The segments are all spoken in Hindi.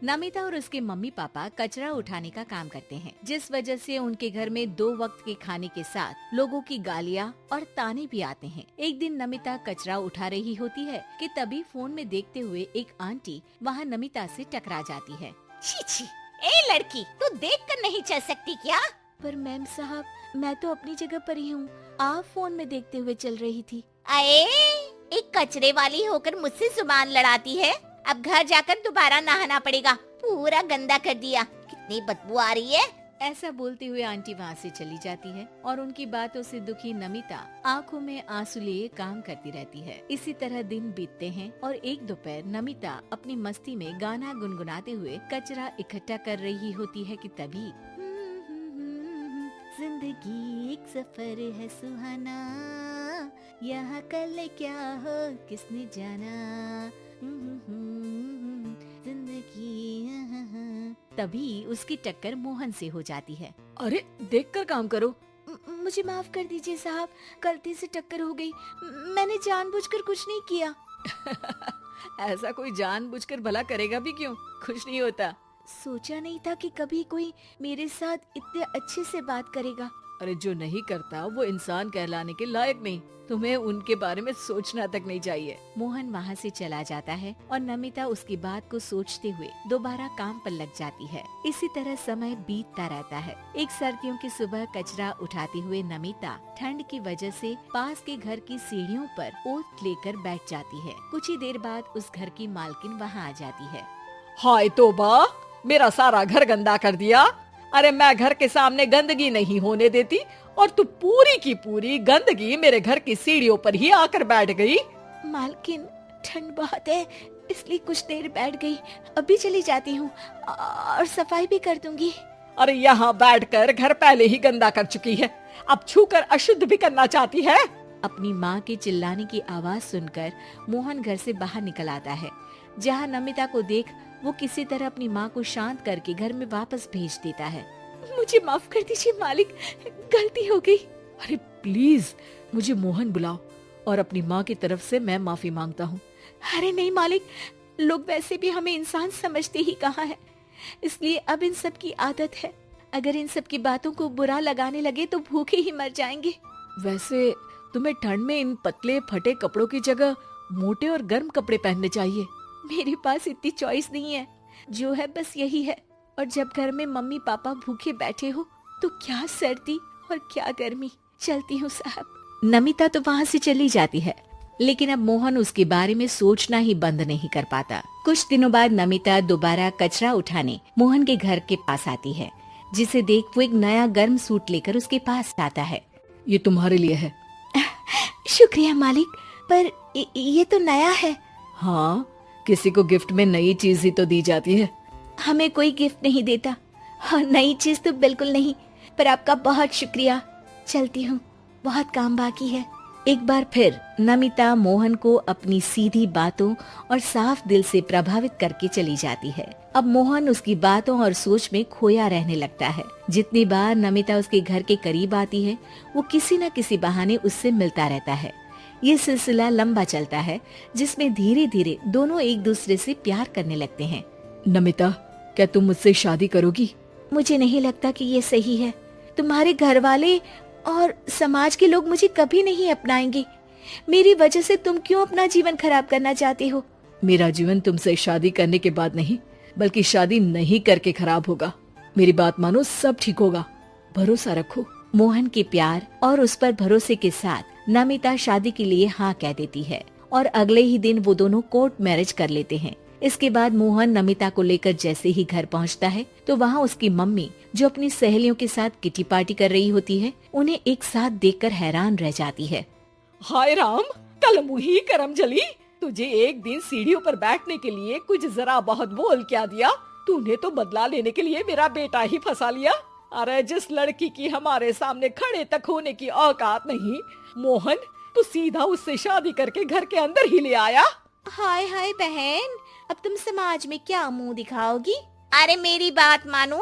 नमिता और उसके मम्मी पापा कचरा उठाने का काम करते हैं, जिस वजह से उनके घर में 2 वक्त के खाने के साथ लोगों की गालियाँ और ताने भी आते हैं। एक दिन नमिता कचरा उठा रही होती है कि तभी फोन में देखते हुए एक आंटी वहाँ नमिता से टकरा जाती है। छी छी, ए लड़की, तू देख कर नहीं चल सकती क्या? पर मैम साहब, मैं तो अपनी जगह पर ही हूँ, आप फोन में देखते हुए चल रही थी। अरे, एक कचरे वाली होकर मुझसे जुबान लड़ाती है। अब घर जाकर दोबारा नहाना पड़ेगा, पूरा गंदा कर दिया। कितनी बदबू आ रही है। ऐसा बोलते हुए आंटी वहाँ से चली जाती है और उनकी बातों से दुखी नमिता आंखों में आंसू लिए काम करती रहती है। इसी तरह दिन बीतते हैं और एक दोपहर नमिता अपनी मस्ती में गाना गुनगुनाते हुए कचरा इकट्ठा कर रही होती है कि तभी जिंदगी एक सफर है सुहाना, यहाँ कल क्या हो किसने जाना, जिंदगी। तभी उसकी टक्कर मोहन से हो जाती है। अरे देखकर काम करो। मुझे माफ कर दीजिए साहब, गलती से टक्कर हो गई, मैंने जानबूझकर कुछ नहीं किया। ऐसा कोई जानबूझकर भला करेगा भी क्यों, कुछ नहीं होता। सोचा नहीं था कि कभी कोई मेरे साथ इतने अच्छे से बात करेगा। अरे जो नहीं करता वो इंसान कहलाने के लायक नहीं, तुम्हें उनके बारे में सोचना तक नहीं चाहिए। मोहन वहाँ से चला जाता है और नमिता उसकी बात को सोचते हुए दोबारा काम पर लग जाती है। इसी तरह समय बीतता रहता है। एक सर्दियों की सुबह कचरा उठाते हुए नमिता ठंड की वजह से पास के घर की सीढ़ियों पर ओट लेकर बैठ जाती है। कुछ ही देर बाद उस घर की मालकिन वहाँ आ जाती है। हाय तौबा, मेरा सारा घर गंदा कर दिया। अरे मैं घर के सामने गंदगी नहीं होने देती और तू पूरी की पूरी गंदगी मेरे घर की सीढ़ियों पर ही आकर बैठ गई। मालकिन, ठंड बहुत है इसलिए कुछ देर बैठ गई, अभी चली जाती हूँ और सफाई भी कर दूंगी। अरे यहाँ बैठकर घर पहले ही गंदा कर चुकी है, अब छूकर अशुद्ध भी करना चाहती है। अपनी माँ के चिल्लाने की आवाज सुनकर मोहन घर से बाहर निकल आता है, जहाँ नमिता को देख वो किसी तरह अपनी माँ को शांत करके घर में वापस भेज देता है। मुझे माफ कर दीजिए मालिक, गलती हो गई। अरे प्लीज मुझे मोहन बुलाओ और अपनी माँ की तरफ से मैं माफी मांगता हूँ। अरे नहीं मालिक, लोग वैसे भी हमें इंसान समझते ही कहाँ है, इसलिए अब इन सब की आदत है। अगर इन सब की बातों को बुरा लगाने लगे तो भूखे ही मर जाएंगे। वैसे तुम्हें ठंड में इन पतले फटे कपड़ों की जगह मोटे और गर्म कपड़े पहनने चाहिए। मेरे पास इतनी चॉइस नहीं है, जो है बस यही है। और जब घर में मम्मी पापा भूखे बैठे हो तो क्या सर्दी और क्या गर्मी। चलती हूँ साहब। नमिता तो वहाँ से चली जाती है, लेकिन अब मोहन उसके बारे में सोचना ही बंद नहीं कर पाता। कुछ दिनों बाद नमिता दोबारा कचरा उठाने मोहन के घर के पास आती है, जिसे देख वो एक नया गर्म सूट लेकर उसके पास आता है। ये तुम्हारे लिए है। शुक्रिया मालिक, पर ये तो नया है। हाँ, किसी को गिफ्ट में नई चीज ही तो दी जाती है। हमें कोई गिफ्ट नहीं देता। हाँ, नई चीज तो बिल्कुल नहीं, पर आपका बहुत शुक्रिया। चलती हूँ, बहुत काम बाकी है। एक बार फिर नमिता मोहन को अपनी सीधी बातों और साफ दिल से प्रभावित करके चली जाती है। अब मोहन उसकी बातों और सोच में खोया रहने लगता है। जितनी बार नमिता उसके घर के करीब आती है, वो किसी न किसी बहाने उससे मिलता रहता है। ये सिलसिला लंबा चलता है, जिसमें धीरे धीरे दोनों एक दूसरे से प्यार करने लगते हैं। नमिता, क्या तुम मुझसे शादी करोगी? मुझे नहीं लगता कि ये सही है। तुम्हारे घर वाले और समाज के लोग मुझे कभी नहीं अपनाएंगे। मेरी वजह से तुम क्यों अपना जीवन खराब करना चाहते हो? मेरा जीवन तुमसे शादी करने के बाद नहीं, बल्कि शादी नहीं करके खराब होगा। मेरी बात मानो, सब ठीक होगा, भरोसा रखो। मोहन के प्यार और उस पर भरोसे के साथ नमिता शादी के लिए हाँ कह देती है और अगले ही दिन वो दोनों कोर्ट मैरिज कर लेते हैं। इसके बाद मोहन नमिता को लेकर जैसे ही घर पहुंचता है तो वहाँ उसकी मम्मी, जो अपनी सहेलियों के साथ किटी पार्टी कर रही होती है, उन्हें एक साथ देखकर हैरान रह जाती है। हाय राम, कल मुही करम जली, तुझे एक दिन सीढ़ियों पर बैठने के लिए कुछ जरा बहुत बोल क्या दिया, तूने तो बदला लेने के लिए मेरा बेटा ही फंसा लिया। अरे जिस लड़की की हमारे सामने खड़े तक होने की औकात नहीं, मोहन तू सीधा उससे शादी करके घर के अंदर ही ले आया। हाय हाय बहन, अब तुम समाज में क्या मुंह दिखाओगी? अरे मेरी बात मानो,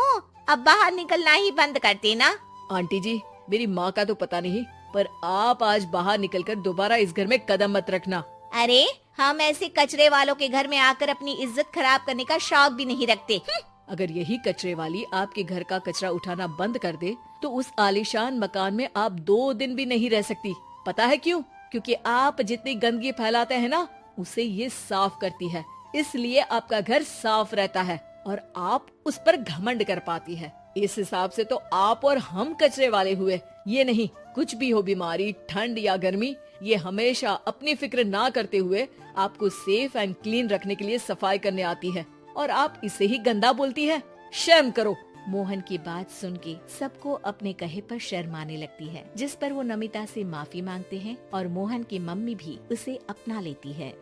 अब बाहर निकलना ही बंद कर देना। आंटी जी, मेरी माँ का तो पता नहीं, पर आप आज बाहर निकलकर दोबारा इस घर में कदम मत रखना। अरे हम ऐसे कचरे वालों के घर में आकर अपनी इज्जत खराब करने का शौक भी नहीं रखते। अगर यही कचरे वाली आपके घर का कचरा उठाना बंद कर दे तो उस आलीशान मकान में आप 2 दिन भी नहीं रह सकती। पता है क्यों? क्योंकि आप जितनी गंदगी फैलाते हैं ना, उसे ये साफ करती है, इसलिए आपका घर साफ रहता है और आप उस पर घमंड कर पाती है। इस हिसाब से तो आप और हम कचरे वाले हुए। ये नहीं, कुछ भी हो, बीमारी, ठंड या गर्मी, ये हमेशा अपनी फिक्र ना करते हुए आपको सेफ एंड क्लीन रखने के लिए सफाई करने आती है और आप इसे ही गंदा बोलती है। शर्म करो। मोहन की बात सुन के सबको अपने कहे पर शर्म आने लगती है, जिस पर वो नमिता से माफी मांगते हैं और मोहन की मम्मी भी उसे अपना लेती है।